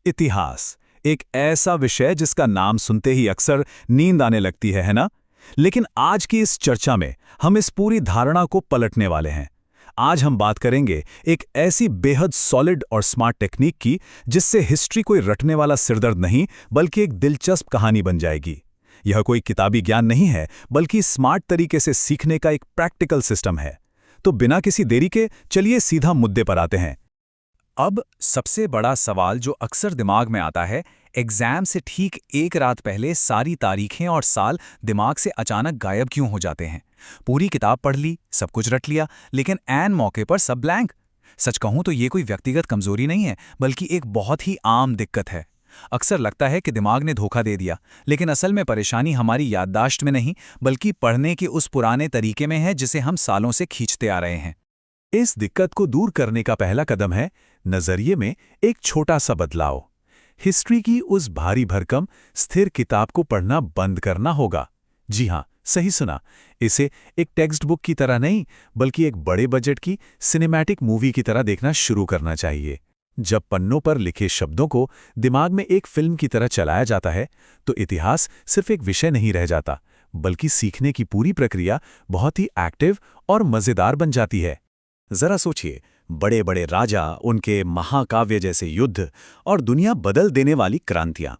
इतिहास एक ऐसा विषय जिसका नाम सुनते ही अक्सर नींद आने लगती है ना? लेकिन आज की इस चर्चा में हम इस पूरी धारणा को पलटने वाले हैं। आज हम बात करेंगे एक ऐसी बेहद सॉलिड और स्मार्ट टेक्निक की जिससे हिस्ट्री कोई रटने वाला सिरदर्द नहीं बल्कि एक दिलचस्प कहानी बन जाएगी। यह कोई किताबी ज्ञान नहीं है बल्कि स्मार्ट तरीके से सीखने का एक प्रैक्टिकल सिस्टम है। तो बिना किसी देरी के चलिए सीधा मुद्दे पर आते हैं। अब सबसे बड़ा सवाल जो अक्सर दिमाग में आता है, एग्जाम से ठीक एक रात पहले सारी तारीखें और साल दिमाग से अचानक गायब क्यों हो जाते हैं। पूरी किताब पढ़ ली, सब कुछ रट लिया, लेकिन ऐन मौके पर सब ब्लैंक। सच कहूं तो ये कोई व्यक्तिगत कमजोरी नहीं है बल्कि एक बहुत ही आम दिक्कत है। अक्सर लगता है कि दिमाग ने धोखा दे दिया, लेकिन असल में परेशानी हमारी याददाश्त में नहीं बल्कि पढ़ने के उस पुराने तरीके में है जिसे हम सालों से खींचते आ रहे हैं। इस दिक्कत को दूर करने का पहला कदम है नजरिए में एक छोटा सा बदलाव। हिस्ट्री की उस भारी भरकम स्थिर किताब को पढ़ना बंद करना होगा। जी हां, सही सुना। इसे एक टेक्स्ट बुक की तरह नहीं बल्कि एक बड़े बजट की सिनेमैटिक मूवी की तरह देखना शुरू करना चाहिए। जब पन्नों पर लिखे शब्दों को दिमाग में एक फिल्म की तरह चलाया जाता है तो इतिहास सिर्फ एक विषय नहीं रह जाता बल्कि सीखने की पूरी प्रक्रिया बहुत ही एक्टिव और मजेदार बन जाती है। जरा सोचिए, बड़े बड़े राजा, उनके महाकाव्य जैसे युद्ध और दुनिया बदल देने वाली क्रांतियां,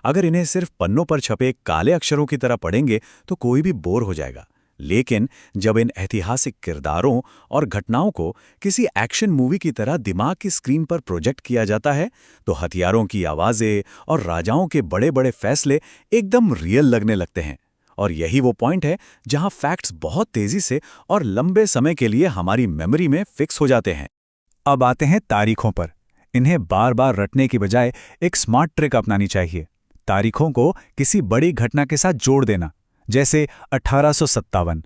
अगर इन्हें सिर्फ पन्नों पर छपे काले अक्षरों की तरह पढ़ेंगे तो कोई भी बोर हो जाएगा। लेकिन जब इन ऐतिहासिक किरदारों और घटनाओं को किसी एक्शन मूवी की तरह दिमाग की स्क्रीन पर प्रोजेक्ट किया जाता है तो हथियारों की आवाजें और राजाओं के बड़े बड़े फैसले एकदम रियल लगने लगते हैं। और यही वो पॉइंट है जहां फैक्ट्स बहुत तेजी से और लंबे समय के लिए हमारी मेमोरी में फिक्स हो जाते हैं। अब आते हैं तारीखों पर। इन्हें बार बार रटने की बजाय एक स्मार्ट ट्रिक अपनानी चाहिए। तारीखों को किसी बड़ी घटना के साथ जोड़ देना, जैसे 1857।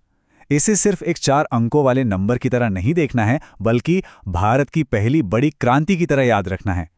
इसे सिर्फ एक 4 अंकों वाले नंबर की तरह नहीं देखना है बल्कि भारत की पहली बड़ी क्रांति की तरह याद रखना है।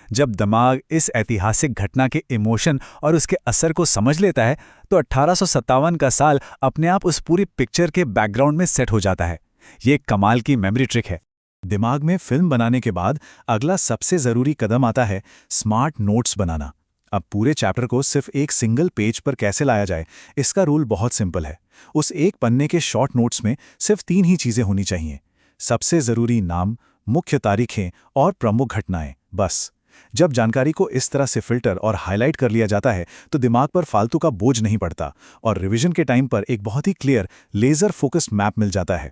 जब दिमाग इस ऐतिहासिक घटना के इमोशन और उसके असर को समझ लेता है तो 1857 का साल अपने आप उस पूरी पिक्चर के बैकग्राउंड में सेट हो जाता है। ये एक कमाल की मेमोरी ट्रिक है। दिमाग में फिल्म बनाने के बाद अगला सबसे ज़रूरी कदम आता है स्मार्ट नोट्स बनाना। अब पूरे चैप्टर को सिर्फ एक सिंगल पेज पर कैसे लाया जाए, इसका रूल बहुत सिंपल है। उस एक पन्ने के शॉर्ट नोट्स में सिर्फ 3 ही चीज़ें होनी चाहिए। सबसे ज़रूरी नाम, मुख्य तारीखें और प्रमुख घटनाएं, बस। जब जानकारी को इस तरह से फिल्टर और हाईलाइट कर लिया जाता है तो दिमाग पर फालतू का बोझ नहीं पड़ता और रिवीजन के टाइम पर एक बहुत ही क्लियर लेजर फोकस्ड मैप मिल जाता है।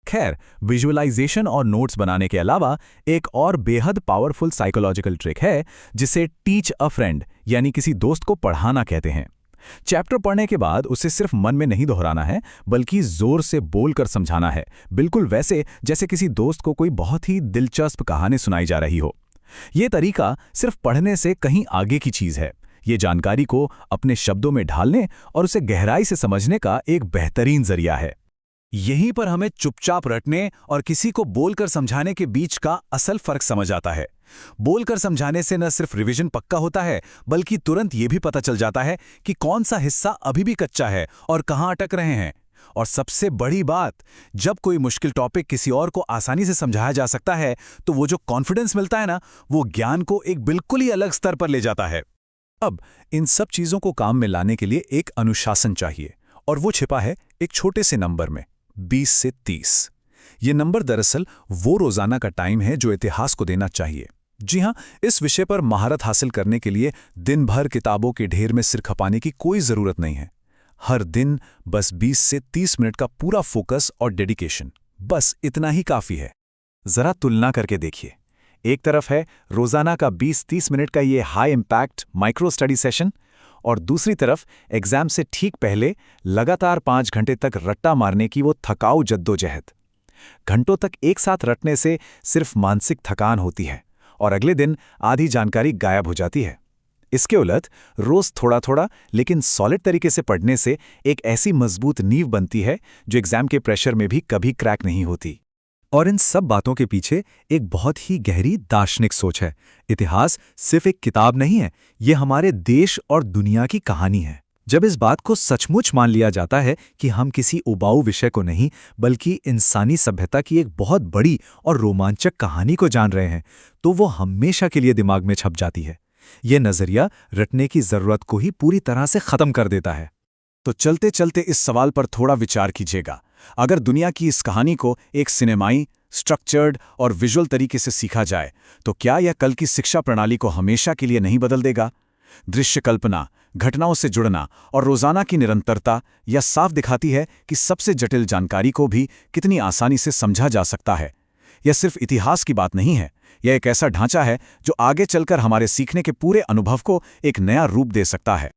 खैर, विजुअलाइजेशन और नोट्स बनाने के अलावा एक और बेहद पावरफुल साइकोलॉजिकल ट्रिक है जिसे टीच अ फ्रेंड यानी किसी दोस्त को पढ़ाना कहते हैं। चैप्टर पढ़ने के बाद उसे सिर्फ मन में नहीं दोहराना है बल्कि जोर से बोलकर समझाना है, बिल्कुल वैसे जैसे किसी दोस्त को कोई बहुत ही दिलचस्प कहानी सुनाई जा रही हो। ये तरीका सिर्फ पढ़ने से कहीं आगे की चीज है। ये जानकारी को अपने शब्दों में ढालने और उसे गहराई से समझने का एक बेहतरीन जरिया है। यहीं पर हमें चुपचाप रटने और किसी को बोलकर समझाने के बीच का असल फर्क समझ आता है। बोलकर समझाने से न सिर्फ रिवीजन पक्का होता है बल्कि तुरंत ये भी पता चल जाता है कि कौन सा हिस्सा अभी भी कच्चा है और कहाँ अटक रहे हैं। और सबसे बड़ी बात, जब कोई मुश्किल टॉपिक किसी और को आसानी से समझाया जा सकता है तो वो जो कॉन्फिडेंस मिलता है ना, वो ज्ञान को एक बिल्कुल ही अलग स्तर पर ले जाता है। अब इन सब चीजों को काम में लाने के लिए एक अनुशासन चाहिए और वो छिपा है एक छोटे से नंबर में, 20 से 30। ये नंबर दरअसल वो रोजाना का टाइम है जो इतिहास को देना चाहिए। जी हां, इस विषय पर महारत हासिल करने के लिए दिन भर किताबों के ढेर में सिर खपाने की कोई जरूरत नहीं है। हर दिन बस 20 से 30 मिनट का पूरा फोकस और डेडिकेशन, बस इतना ही काफी है। जरा तुलना करके देखिए। एक तरफ है रोजाना का 20-30 मिनट का ये high impact micro study session और दूसरी तरफ एग्जाम से ठीक पहले लगातार 5 घंटे तक रट्टा मारने की वो थकाऊ जद्दोजहद। घंटों तक एक साथ रटने से सिर्फ मानसिक थकान होती है और अगले दिन आधी जानकारी गायब हो जाती है। इसके उलट रोज थोड़ा थोड़ा लेकिन सॉलिड तरीके से पढ़ने से एक ऐसी मजबूत नींव बनती है जो एग्जाम के प्रेशर में भी कभी क्रैक नहीं होती। और इन सब बातों के पीछे एक बहुत ही गहरी दार्शनिक सोच है। इतिहास सिर्फ एक किताब नहीं है, ये हमारे देश और दुनिया की कहानी है। जब इस बात को सचमुच मान लिया जाता है कि हम किसी उबाऊ विषय को नहीं बल्कि इंसानी सभ्यता की एक बहुत बड़ी और रोमांचक कहानी को जान रहे हैं, तो वो हमेशा के लिए दिमाग में छप जाती है। ये नजरिया रटने की जरूरत को ही पूरी तरह से खत्म कर देता है। तो चलते चलते इस सवाल पर थोड़ा विचार कीजिएगा। अगर दुनिया की इस कहानी को एक सिनेमाई, स्ट्रक्चर्ड और विजुअल तरीके से सीखा जाए, तो क्या यह कल की शिक्षा प्रणाली को हमेशा के लिए नहीं बदल देगा? दृश्य कल्पना, घटनाओं से जुड़ना और रोजाना की निरंतरता यह साफ दिखाती है कि सबसे जटिल जानकारी को भी कितनी आसानी से समझा जा सकता है। यह सिर्फ इतिहास की बात नहीं है, यह एक ऐसा ढांचा है जो आगे चलकर हमारे सीखने के पूरे अनुभव को एक नया रूप दे सकता है।